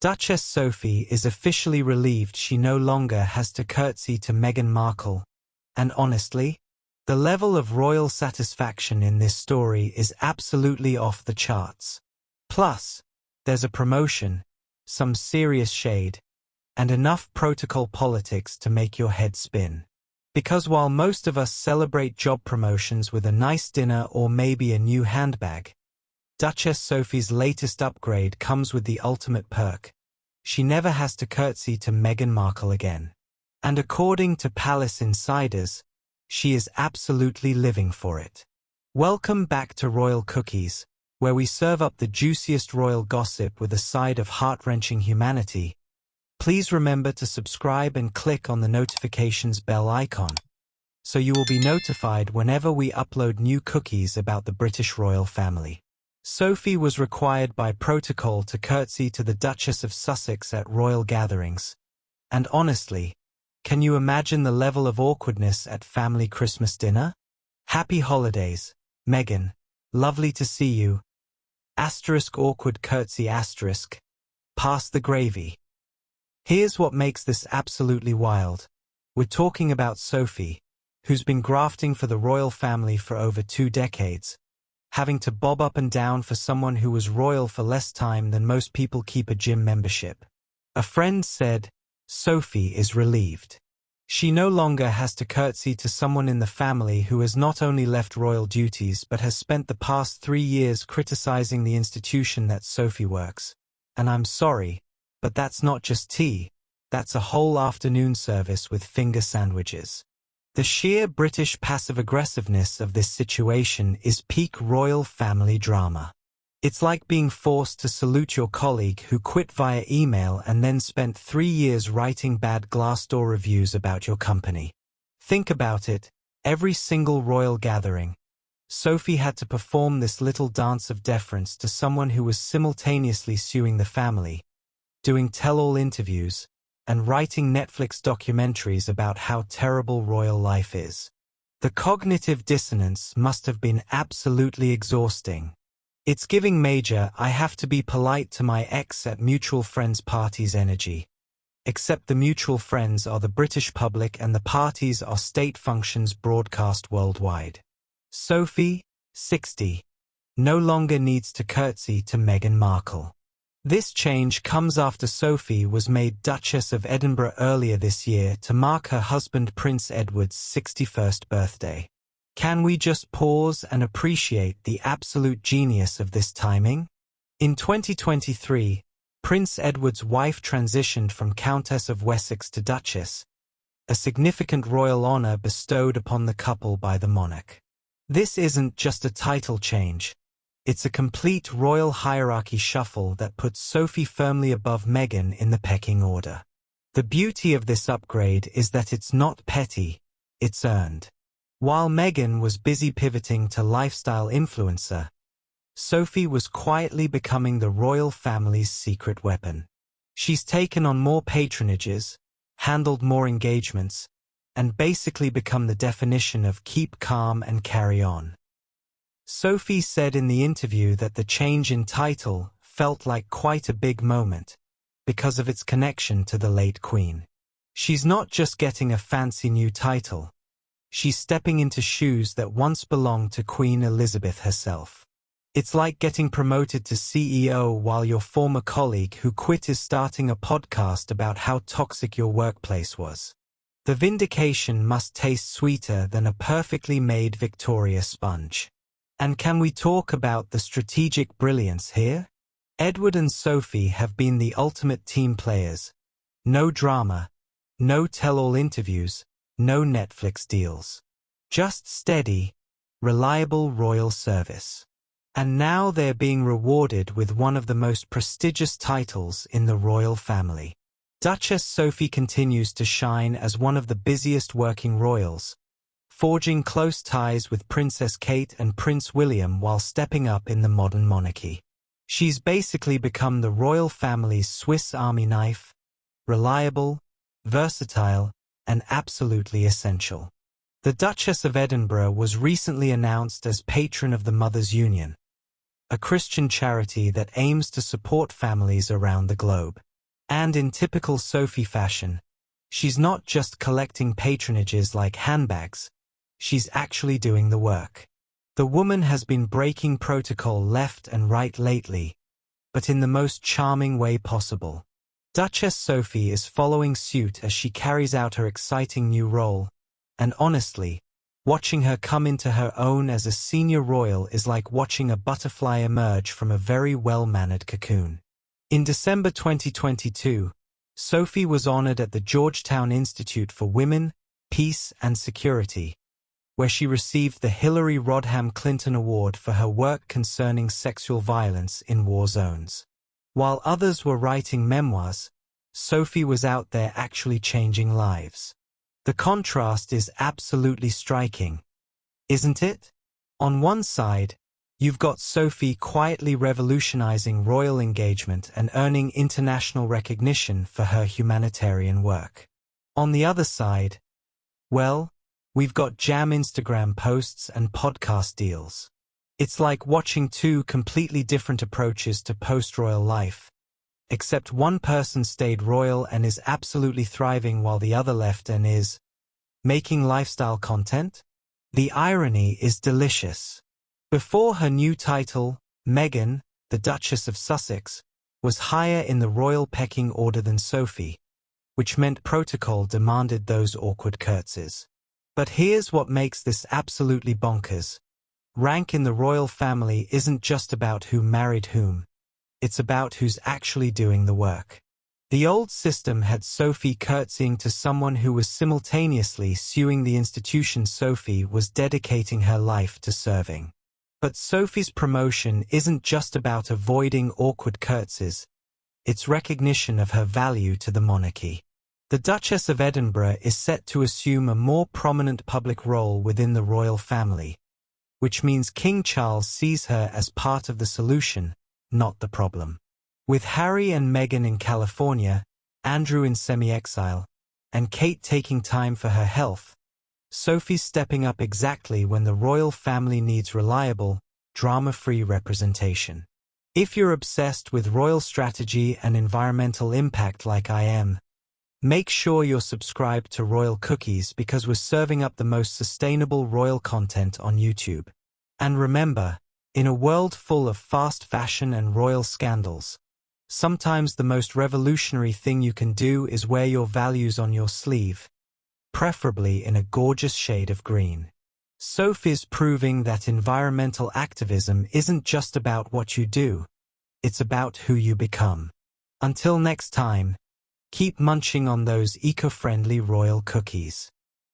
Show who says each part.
Speaker 1: Duchess Sophie is officially relieved she no longer has to curtsy to Meghan Markle, and honestly, the level of royal satisfaction in this story is absolutely off the charts. Plus, there's a promotion, some serious shade, and enough protocol politics to make your head spin. Because while most of us celebrate job promotions with a nice dinner or maybe a new handbag, Duchess Sophie's latest upgrade comes with the ultimate perk. She never has to curtsy to Meghan Markle again. And according to palace insiders, she is absolutely living for it. Welcome back to Royal Cookies, where we serve up the juiciest royal gossip with a side of heart-wrenching humanity. Please remember to subscribe and click on the notifications bell icon, so you will be notified whenever we upload new cookies about the British royal family. Sophie was required by protocol to curtsy to the Duchess of Sussex at royal gatherings. And honestly, can you imagine the level of awkwardness at family Christmas dinner? Happy holidays, Meghan. Lovely to see you. Awkward curtsy *. Pass the gravy. Here's what makes this absolutely wild. We're talking about Sophie, who's been grafting for the royal family for over 2 decades, having to bob up and down for someone who was royal for less time than most people keep a gym membership. A friend said, Sophie is relieved. She no longer has to curtsy to someone in the family who has not only left royal duties but has spent the past 3 years criticizing the institution that Sophie works. And I'm sorry, but that's not just tea, that's a whole afternoon service with finger sandwiches. The sheer British passive-aggressiveness of this situation is peak royal family drama. It's like being forced to salute your colleague who quit via email and then spent 3 years writing bad Glassdoor reviews about your company. Think about it, every single royal gathering, Sophie had to perform this little dance of deference to someone who was simultaneously suing the family, doing tell-all interviews, and writing Netflix documentaries about how terrible royal life is. The cognitive dissonance must have been absolutely exhausting. It's giving major I have to be polite to my ex at mutual friends parties energy. Except the mutual friends are the British public and the parties are state functions broadcast worldwide. Sophie, 60, no longer needs to curtsy to Meghan Markle. This change comes after Sophie was made Duchess of Edinburgh earlier this year to mark her husband Prince Edward's 61st birthday. Can we just pause and appreciate the absolute genius of this timing? In 2023, Prince Edward's wife transitioned from Countess of Wessex to Duchess, a significant royal honor bestowed upon the couple by the monarch. This isn't just a title change. It's a complete royal hierarchy shuffle that puts Sophie firmly above Meghan in the pecking order. The beauty of this upgrade is that it's not petty, it's earned. While Meghan was busy pivoting to lifestyle influencer, Sophie was quietly becoming the royal family's secret weapon. She's taken on more patronages, handled more engagements, and basically become the definition of keep calm and carry on. Sophie said in the interview that the change in title felt like quite a big moment, because of its connection to the late Queen. She's not just getting a fancy new title, she's stepping into shoes that once belonged to Queen Elizabeth herself. It's like getting promoted to CEO while your former colleague who quit is starting a podcast about how toxic your workplace was. The vindication must taste sweeter than a perfectly made Victoria sponge. And can we talk about the strategic brilliance here? Edward and Sophie have been the ultimate team players. No drama, no tell-all interviews, no Netflix deals. Just steady, reliable royal service. And now they're being rewarded with one of the most prestigious titles in the royal family. Duchess Sophie continues to shine as one of the busiest working royals, forging close ties with Princess Kate and Prince William while stepping up in the modern monarchy. She's basically become the royal family's Swiss Army knife, reliable, versatile, and absolutely essential. The Duchess of Edinburgh was recently announced as patron of the Mothers' Union, a Christian charity that aims to support families around the globe. And in typical Sophie fashion, she's not just collecting patronages like handbags, she's actually doing the work. The woman has been breaking protocol left and right lately, but in the most charming way possible. Duchess Sophie is following suit as she carries out her exciting new role, and honestly, watching her come into her own as a senior royal is like watching a butterfly emerge from a very well-mannered cocoon. In December 2022, Sophie was honored at the Georgetown Institute for Women, Peace and Security, where she received the Hillary Rodham Clinton Award for her work concerning sexual violence in war zones. While others were writing memoirs, Sophie was out there actually changing lives. The contrast is absolutely striking, isn't it? On one side, you've got Sophie quietly revolutionizing royal engagement and earning international recognition for her humanitarian work. On the other side, well, we've got jam Instagram posts and podcast deals. It's like watching two completely different approaches to post-royal life, except one person stayed royal and is absolutely thriving while the other left and is making lifestyle content. The irony is delicious. Before her new title, Meghan, the Duchess of Sussex, was higher in the royal pecking order than Sophie, which meant protocol demanded those awkward curtsies. But here's what makes this absolutely bonkers. Rank in the royal family isn't just about who married whom. It's about who's actually doing the work. The old system had Sophie curtsying to someone who was simultaneously suing the institution Sophie was dedicating her life to serving. But Sophie's promotion isn't just about avoiding awkward curtsies. It's recognition of her value to the monarchy. The Duchess of Edinburgh is set to assume a more prominent public role within the royal family, which means King Charles sees her as part of the solution, not the problem. With Harry and Meghan in California, Andrew in semi-exile, and Kate taking time for her health, Sophie's stepping up exactly when the royal family needs reliable, drama-free representation. If you're obsessed with royal strategy and environmental impact like I am, make sure you're subscribed to Royal Cookies because we're serving up the most sustainable royal content on YouTube. And remember, in a world full of fast fashion and royal scandals, sometimes the most revolutionary thing you can do is wear your values on your sleeve, preferably in a gorgeous shade of green. Sophie's proving that environmental activism isn't just about what you do, it's about who you become. Until next time, keep munching on those eco-friendly royal cookies.